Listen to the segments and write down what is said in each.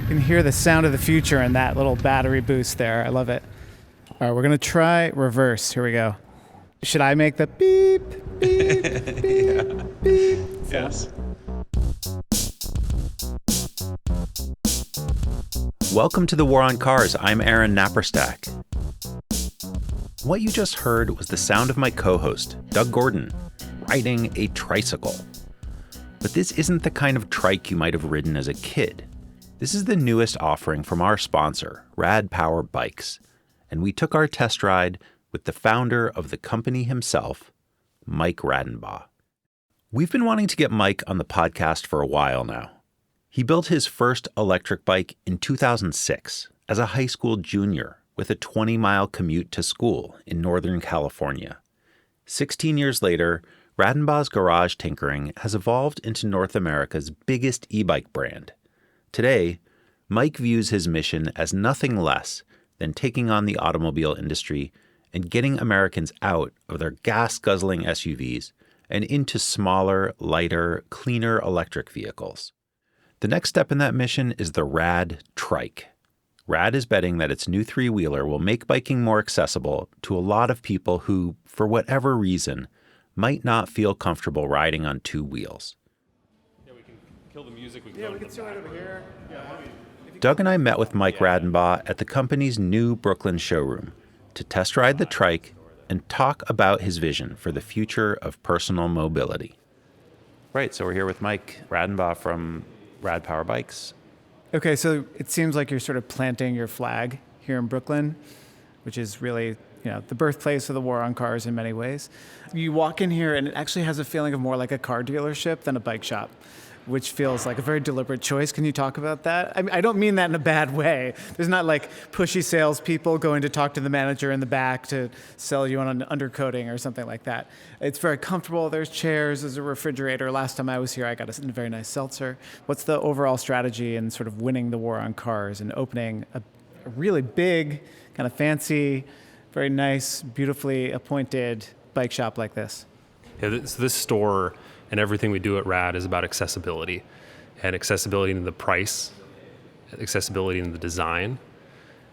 You can hear the sound of the future in that little battery boost there. I love it. All right, we're going to try reverse. Here we go. Should I make the beep, beep, beep, beep? Yes. Welcome to the War on Cars. I'm Aaron Naparstek. What you just heard was the sound of my co-host, Doug Gordon, riding a tricycle. But this isn't the kind of trike you might have ridden as a kid. This is the newest offering from our sponsor, Radenbaugh Bikes, and we took our test ride with the founder of the company himself, Mike Radenbaugh. We've been wanting to get Mike on the podcast for a while now. He built his first electric bike in 2006 as a high school junior with a 20-mile commute to school in Northern California. 16 years later, Radenbaugh's garage tinkering has evolved into North America's biggest e-bike brand. Today, Mike views his mission as nothing less than taking on the automobile industry and getting Americans out of their gas-guzzling SUVs and into smaller, lighter, cleaner electric vehicles. The next step in that mission is the Rad Trike. Rad is betting that its new three-wheeler will make biking more accessible to a lot of people who, for whatever reason, might not feel comfortable riding on two wheels. Kill the music. We can see right over here. Doug and I met with Mike Radenbaugh at the company's new Brooklyn showroom to test ride the trike and talk about his vision for the future of personal mobility. Right, so we're here with Mike Radenbaugh from Radenbaugh Bikes. Okay, so it seems like you're sort of planting your flag here in Brooklyn, which is really, the birthplace of the war on cars in many ways. You walk in here and it actually has a feeling of more like a car dealership than a bike shop, which feels like a very deliberate choice. Can you talk about that? I don't mean that in a bad way. There's not like pushy salespeople going to talk to the manager in the back to sell you on an undercoating or something like that. It's very comfortable. There's chairs, there's a refrigerator. Last time I was here, I got a very nice seltzer. What's the overall strategy in sort of winning the war on cars and opening a really big, kind of fancy, very nice, beautifully appointed bike shop like this? Yeah, so this store and everything we do at Rad is about accessibility, and accessibility in the price, accessibility in the design,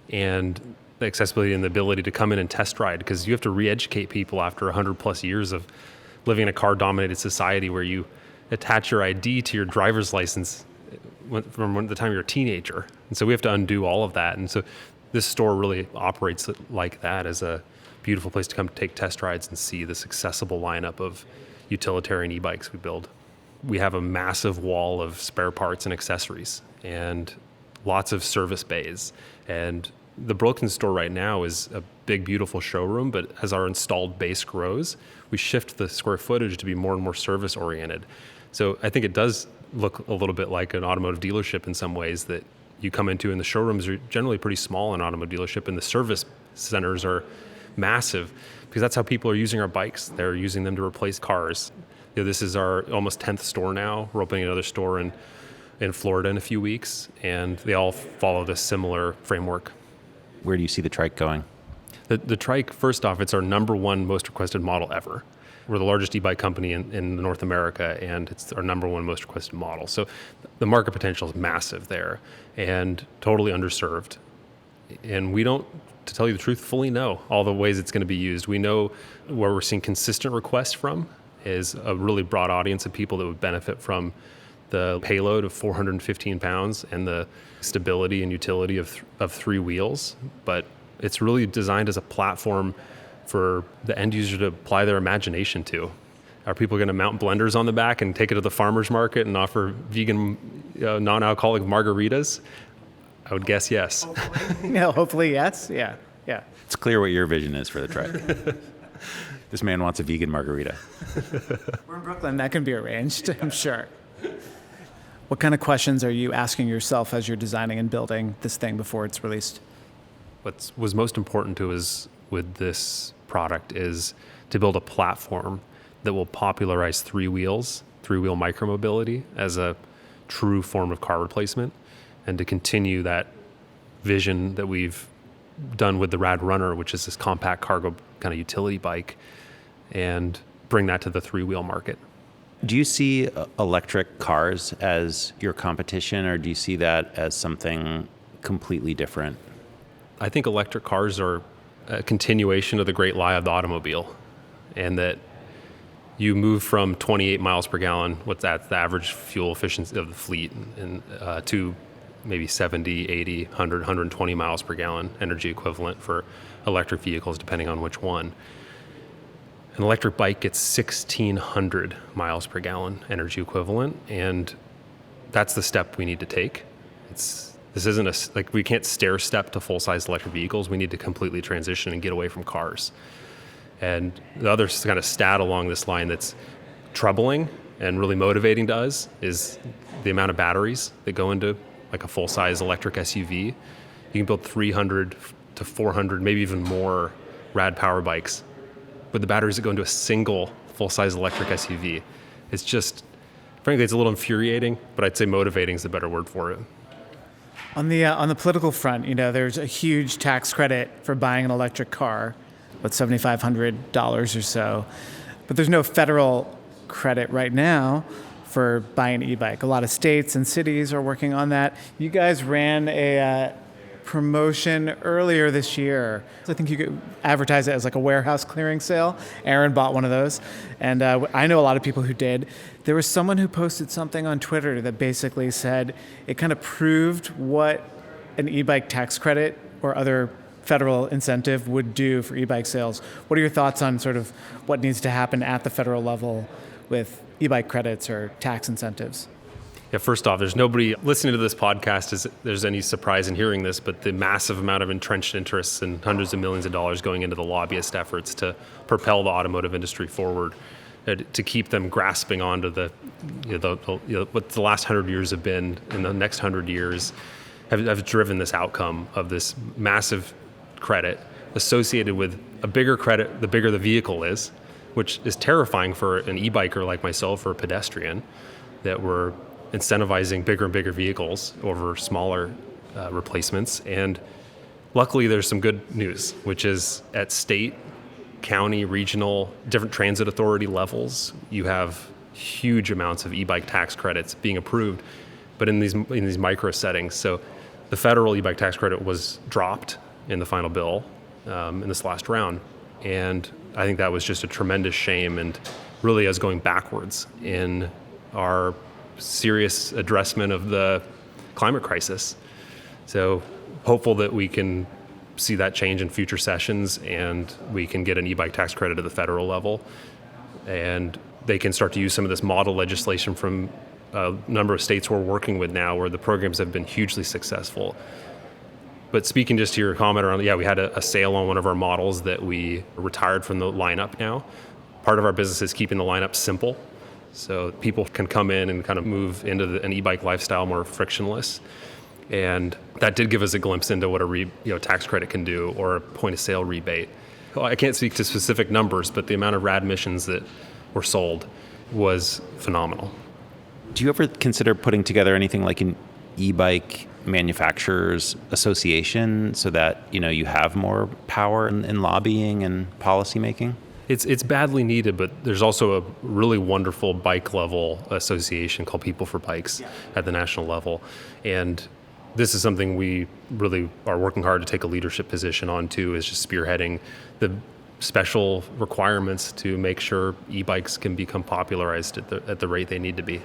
and the accessibility and the ability to come in and test ride, because you have to re-educate people after 100 plus years of living in a car-dominated society where you attach your ID to your driver's license from the time you're a teenager. And so we have to undo all of that. And so this store really operates like that, as a beautiful place to come take test rides and see this accessible lineup of utilitarian e-bikes we build. We have a massive wall of spare parts and accessories and lots of service bays. And the Brooklyn store right now is a big, beautiful showroom, but as our installed base grows, we shift the square footage to be more and more service oriented. So I think it does look a little bit like an automotive dealership in some ways, that you come into, and the showrooms are generally pretty small in an automotive dealership, and the service centers are massive, because that's how people are using our bikes. They're using them to replace cars. This is our almost 10th store now. We're opening another store in Florida in a few weeks, and they all follow this similar framework. Where do you see the trike going? The trike, first off, it's our number one most requested model ever. We're the largest e-bike company in North America, and it's our number one most requested model. So the market potential is massive there and totally underserved. And we don't, to tell you the truth, fully know all the ways it's going to be used. We know where we're seeing consistent requests from is a really broad audience of people that would benefit from the payload of 415 pounds and the stability and utility of three wheels. But it's really designed as a platform for the end user to apply their imagination to. Are people going to mount blenders on the back and take it to the farmer's market and offer vegan, non-alcoholic margaritas? I would guess yes. Hopefully yes. Yeah. It's clear what your vision is for the trike. This man wants a vegan margarita. We're in Brooklyn. That can be arranged, I'm sure. What kind of questions are you asking yourself as you're designing and building this thing before it's released? What was most important to us with this product is to build a platform that will popularize three-wheel micromobility as a true form of car replacement, and to continue that vision that we've done with the Rad Runner, which is this compact cargo kind of utility bike, and bring that to the three-wheel market. Do you see electric cars as your competition, or do you see that as something completely different? I think electric cars are a continuation of the great lie of the automobile, and that you move from 28 miles per gallon, what's that, the average fuel efficiency of the fleet, and to maybe 70, 80, 100, 120 miles per gallon energy equivalent for electric vehicles, depending on which one. An electric bike gets 1,600 miles per gallon energy equivalent, and that's the step we need to take. This isn't like we can't stair step to full-size electric vehicles. We need to completely transition and get away from cars. And the other kind of stat along this line that's troubling and really motivating to us is the amount of batteries that go into like a full-size electric SUV. You can build 300 to 400, maybe even more rad power bikes with the batteries that go into a single full-size electric SUV. It's just, frankly, it's a little infuriating, but I'd say motivating is the better word for it. On the political front, there's a huge tax credit for buying an electric car, about $7,500 or so, but there's no federal credit right now for buying an e-bike. A lot of states and cities are working on that. You guys ran a promotion earlier this year. I think you could advertise it as like a warehouse clearing sale. Aaron bought one of those, and I know a lot of people who did. There was someone who posted something on Twitter that basically said it kind of proved what an e-bike tax credit or other federal incentive would do for e-bike sales. What are your thoughts on sort of what needs to happen at the federal level with e-bike credits or tax incentives? Yeah, first off, there's nobody listening to this podcast as there's any surprise in hearing this, but the massive amount of entrenched interests and hundreds of millions of dollars going into the lobbyist efforts to propel the automotive industry forward, to keep them grasping onto what the last 100 years have been, and the next 100 years have driven this outcome of this massive credit associated with a bigger credit the bigger the vehicle is, which is terrifying for an e-biker like myself or a pedestrian, that we're incentivizing bigger and bigger vehicles over smaller replacements. And luckily there's some good news, which is at state, county, regional, different transit authority levels, you have huge amounts of e-bike tax credits being approved, but in these micro settings. So the federal e-bike tax credit was dropped in the final bill in this last round. And I think that was just a tremendous shame, and really us going backwards in our serious addressment of the climate crisis. So hopeful that we can see that change in future sessions, and we can get an e-bike tax credit at the federal level, and they can start to use some of this model legislation from a number of states we're working with now, where the programs have been hugely successful. But speaking just to your comment around, we had a sale on one of our models that we retired from the lineup now. Part of our business is keeping the lineup simple, so people can come in and kind of move into an e-bike lifestyle more frictionless. And that did give us a glimpse into what a tax credit can do, or a point of sale rebate. Well, I can't speak to specific numbers, but the amount of rad missions that were sold was phenomenal. Do you ever consider putting together anything like an e-bike manufacturers association so that you have more power in lobbying and policy making? It's badly needed, but there's also a really wonderful bike level association called People for Bikes at the national level. And this is something we really are working hard to take a leadership position on too, is just spearheading the special requirements to make sure e-bikes can become popularized at the rate they need to be.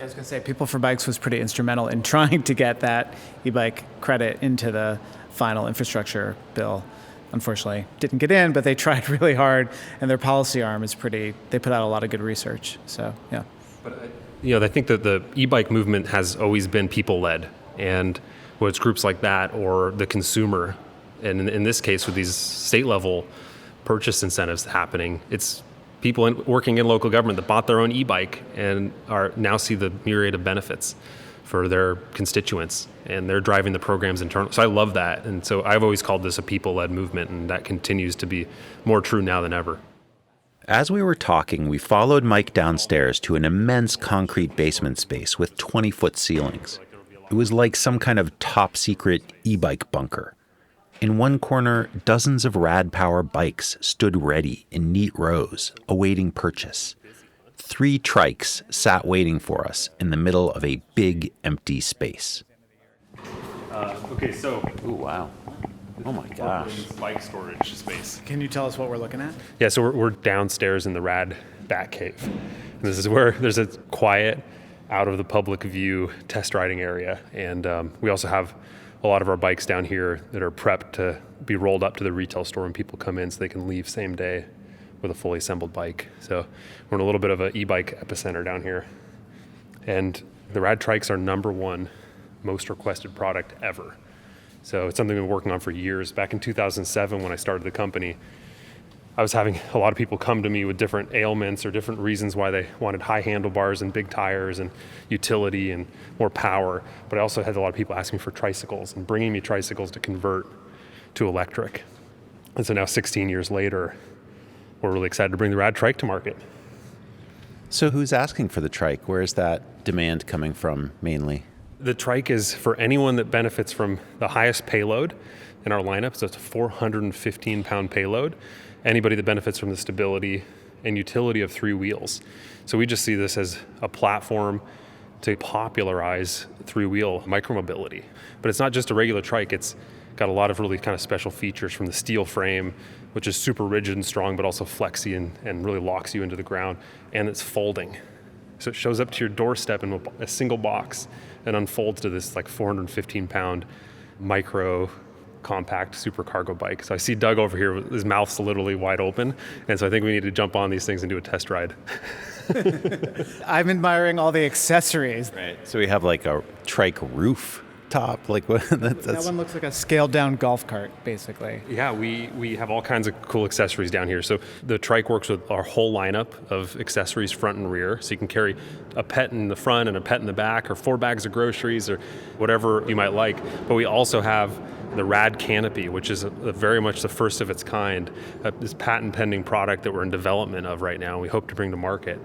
I was going to say, People for Bikes was pretty instrumental in trying to get that e-bike credit into the final infrastructure bill. Unfortunately, didn't get in, but they tried really hard, and their policy arm is they put out a lot of good research. So, yeah. But, I think that the e-bike movement has always been people-led, and whether it's groups like that or the consumer, and in this case with these state-level purchase incentives happening, it's people working in local government that bought their own e-bike and are now see the myriad of benefits for their constituents, and they're driving the programs internally. So I love that. And so I've always called this a people-led movement, and that continues to be more true now than ever. As we were talking, we followed Mike downstairs to an immense concrete basement space with 20-foot ceilings. It was like some kind of top-secret e-bike bunker. In one corner, dozens of rad power bikes stood ready in neat rows, awaiting purchase. 3 trikes sat waiting for us in the middle of a big empty space. Okay, so Oh, wow. Oh my gosh. bike storage space. Can you tell us what we're looking at? Yeah, so we're downstairs in the Rad Bat Cave. And this is where there's a quiet, out of the public view test riding area. And we also have a lot of our bikes down here that are prepped to be rolled up to the retail store when people come in so they can leave same day with a fully assembled bike. So we're in a little bit of an e-bike epicenter down here. And the Rad Trikes are #1 most requested product ever. So it's something we've been working on for years. Back in 2007, when I started the company, I was having a lot of people come to me with different ailments or different reasons why they wanted high handlebars and big tires and utility and more power. But I also had a lot of people asking me for tricycles and bringing me tricycles to convert to electric. And so now 16 years later, we're really excited to bring the Rad Trike to market. So who's asking for the trike? Where is that demand coming from mainly? The trike is for anyone that benefits from the highest payload in our lineup. So it's a 415-pound payload. Anybody that benefits from the stability and utility of 3 wheels. So we just see this as a platform to popularize 3-wheel micromobility. But it's not just a regular trike. It's got a lot of really kind of special features, from the steel frame, which is super rigid and strong, but also flexy and really locks you into the ground. And it's folding. So it shows up to your doorstep in a single box and unfolds to this like 415-pound micro compact super cargo bike. So I see Doug over here, his mouth's literally wide open. And so I think we need to jump on these things and do a test ride. I'm admiring all the accessories. Right. So we have like a trike roof top. Like what? That one looks like a scaled down golf cart, basically. Yeah, we have all kinds of cool accessories down here. So the trike works with our whole lineup of accessories front and rear. So you can carry a pet in the front and a pet in the back, or 4 bags of groceries, or whatever you might like. But we also have the Rad Canopy, which is very much the first of its kind, this patent pending product that we're in development of right now. We hope to bring to market.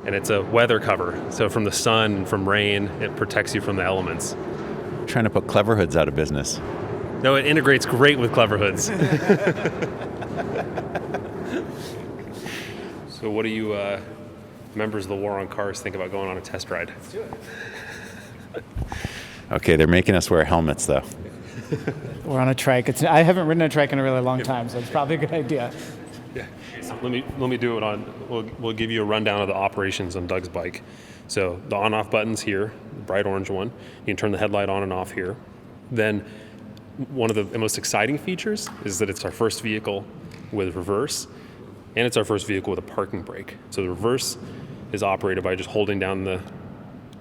And it's a weather cover. So from the sun and from rain, it protects you from the elements. Trying to put Clever Hoods out of business. No, it integrates great with Clever Hoods. So what do you members of the War on Cars think about going on a test ride? Let's do it. Okay, they're making us wear helmets though. We're on a trike. I haven't ridden a trike in a really long time, so it's probably a good idea. Yeah. So let me do it on. We'll give you a rundown of the operations on Doug's bike. So the on-off button's here, the bright orange one. You can turn the headlight on and off here. Then one of the most exciting features is that it's our first vehicle with reverse, and it's our first vehicle with a parking brake. So the reverse is operated by just holding down the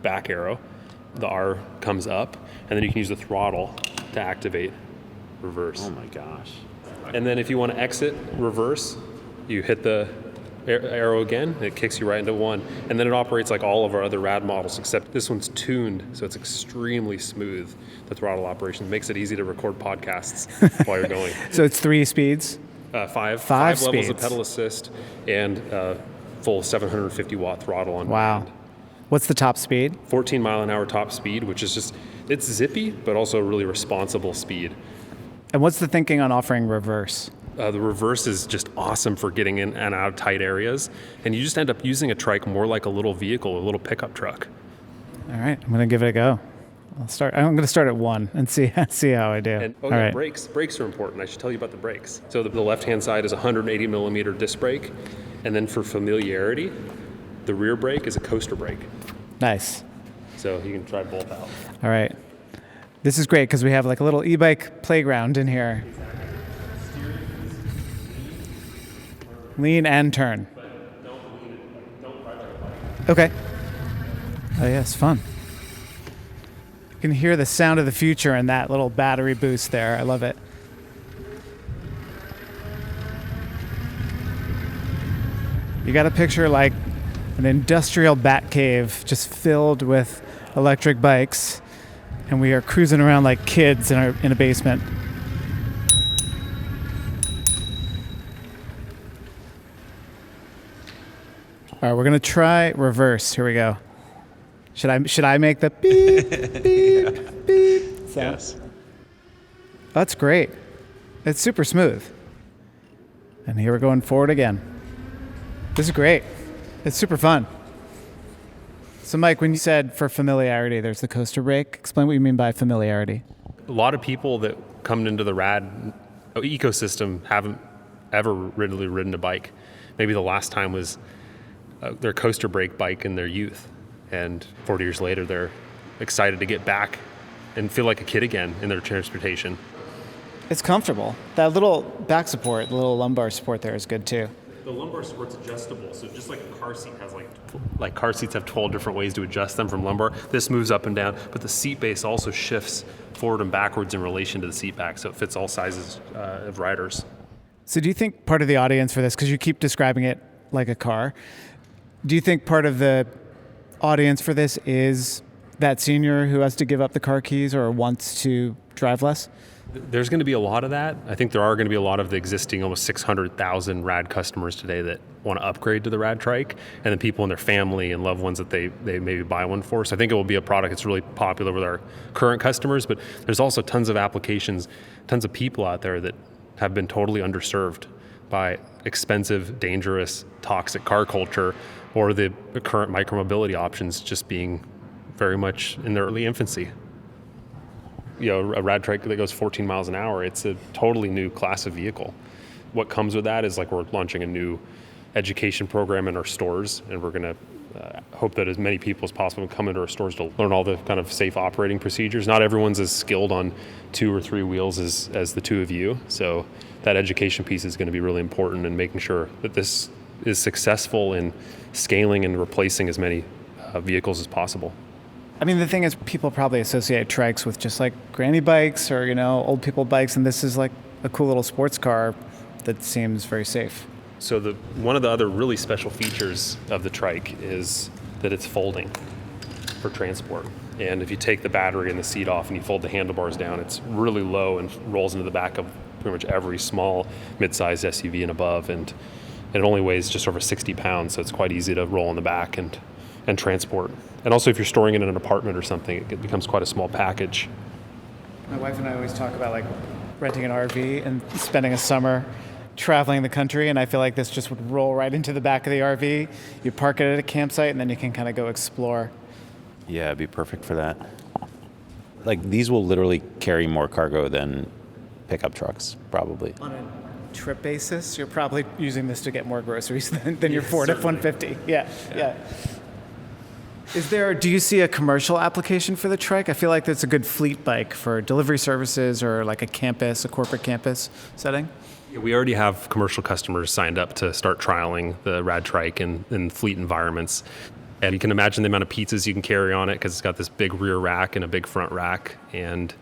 back arrow. The R comes up, and then you can use the throttle to activate reverse. Oh my gosh. And then if you want to exit reverse, you hit the arrow again, and it kicks you right into 1. And then it operates like all of our other Rad models, except this one's tuned, so it's extremely smooth. The throttle operation makes it easy to record podcasts while you're going. So it's 3 speeds? 5 levels speeds. of pedal assist and full 750 watt throttle on Wow. demand. What's the top speed? 14 mile an hour top speed, which is just, it's zippy, but also really responsible speed. And what's the thinking on offering reverse? The reverse is just awesome for getting in and out of tight areas. And you just end up using a trike more like a little vehicle, a little pickup truck. All right, I'm going to give it a go. I'm going to start at 1 and see how I do. And All right. brakes. Brakes are important. I should tell you about the brakes. So the left-hand side is a 180 millimeter disc brake. And then for familiarity, the rear brake is a coaster brake. Nice. So you can try both out. All right. This is great because we have like a little e-bike playground in here. Lean and turn. Okay. Oh, yeah, it's fun. You can hear the sound of the future in that little battery boost there. I love it. You got a picture like an industrial bat cave just filled with electric bikes, and we are cruising around like kids in a basement. All right, we're gonna try reverse. Here we go. Should I make the beep beep beep sound? Yes. That's great. It's super smooth. And here we're going forward again. This is great. It's super fun. So, Mike, when you said for familiarity, there's the coaster brake, explain what you mean by familiarity. A lot of people that come into the rad ecosystem haven't ever really ridden a bike. Maybe the last time was their coaster brake bike in their youth. And 40 years later, they're excited to get back and feel like a kid again in their transportation. It's comfortable. That little back support, the little lumbar support there is good too. The lumbar support's adjustable, so just like a car seat has like car seats have 12 different ways to adjust them from lumbar. This moves up and down, but the seat base also shifts forward and backwards in relation to the seat back, so it fits all sizes of riders. So do you think part of the audience for this, because you keep describing it like a car, do you think part of the audience for this is that senior who has to give up the car keys or wants to drive less? There's going to be a lot of that. I think there are going to be a lot of the existing almost 600,000 rad customers today that want to upgrade to the rad trike, and then people in their family and loved ones that they maybe buy one for. So I think it will be a product that's really popular with our current customers, but there's also tons of applications, tons of people out there that have been totally underserved by expensive, dangerous, toxic car culture, or the current micromobility options just being very much in their early infancy. A rad trike that goes 14 miles an hour, it's a totally new class of vehicle. What comes with that is like we're launching a new education program in our stores, and we're going to hope that as many people as possible come into our stores to learn all the kind of safe operating procedures. Not everyone's as skilled on 2 or 3 wheels as the two of you, so that education piece is going to be really important in making sure that this is successful in scaling and replacing as many vehicles as possible. I mean, the thing is, people probably associate trikes with just like granny bikes or, old people bikes, and this is like a cool little sports car that seems very safe. So one of the other really special features of the trike is that it's folding for transport. And if you take the battery and the seat off and you fold the handlebars down, it's really low and rolls into the back of pretty much every small, mid-sized SUV and above. And it only weighs just over 60 pounds, so it's quite easy to roll in the back and transport. And also if you're storing it in an apartment or something, it becomes quite a small package. My wife and I always talk about like renting an RV and spending a summer traveling the country, and I feel like this just would roll right into the back of the RV. You park it at a campsite and then you can kind of go explore. Yeah, it'd be perfect for that. Like, these will literally carry more cargo than pickup trucks, probably. On a trip basis, you're probably using this to get more groceries than your Ford F-150. Yeah. Do you see a commercial application for the trike? I feel like that's a good fleet bike for delivery services or like a corporate campus setting. Yeah, we already have commercial customers signed up to start trialing the rad trike in fleet environments. And you can imagine the amount of pizzas you can carry on it because it's got this big rear rack and a big front rack. And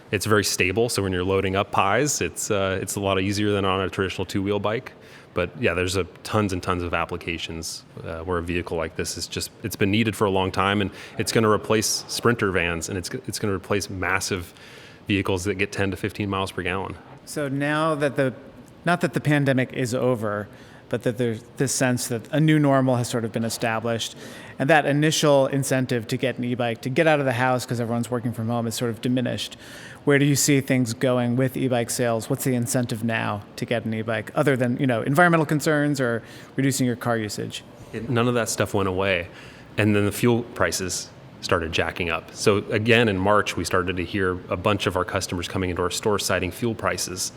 it's very stable. So when you're loading up pies, it's a lot easier than on a traditional 2-wheel bike. But yeah, there's tons and tons of applications where a vehicle like this it's been needed for a long time, and it's going to replace Sprinter vans, and it's going to replace massive vehicles that get 10 to 15 miles per gallon. So now that not that the pandemic is over, but that there's this sense that a new normal has sort of been established, and that initial incentive to get an e-bike, to get out of the house because everyone's working from home, is sort of diminished. Where do you see things going with e-bike sales? What's the incentive now to get an e-bike, other than environmental concerns or reducing your car usage? None of that stuff went away, and then the fuel prices started jacking up. So again, in March, we started to hear a bunch of our customers coming into our store citing fuel prices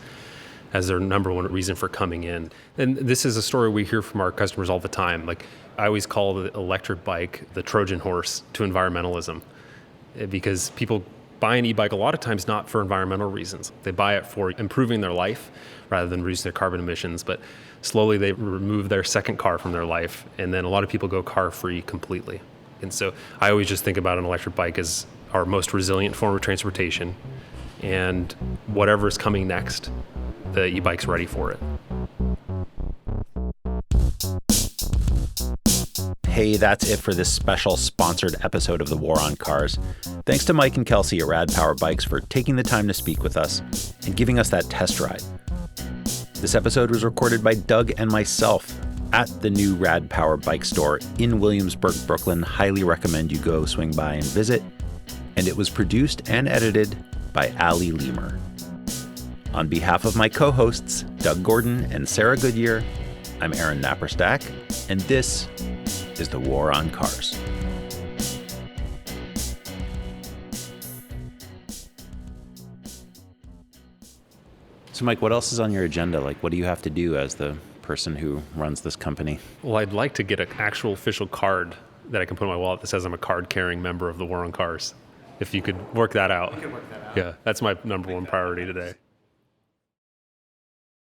as their number one reason for coming in. And this is a story we hear from our customers all the time. Like, I always call the electric bike the Trojan horse to environmentalism, because people buy an e-bike a lot of times not for environmental reasons. They buy it for improving their life rather than reducing their carbon emissions, but slowly they remove their second car from their life, and then a lot of people go car-free completely. And so I always just think about an electric bike as our most resilient form of transportation, and whatever's coming next, the e-bike's ready for it. Hey, that's it for this special sponsored episode of The War on Cars. Thanks to Mike and Kelsey at Rad Power Bikes for taking the time to speak with us and giving us that test ride. This episode was recorded by Doug and myself at the new Rad Power Bike store in Williamsburg, Brooklyn. Highly recommend you go swing by and visit. And it was produced and edited by Ali Lemer. On behalf of my co-hosts, Doug Gordon and Sarah Goodyear, I'm Aaron Naparstek, and this is the War on Cars. So, Mike, what else is on your agenda? Like, what do you have to do as the person who runs this company? Well, I'd like to get an actual official card that I can put in my wallet that says I'm a card-carrying member of the War on Cars. If you could work that out. We could work that out. Yeah, that's my number one priority today.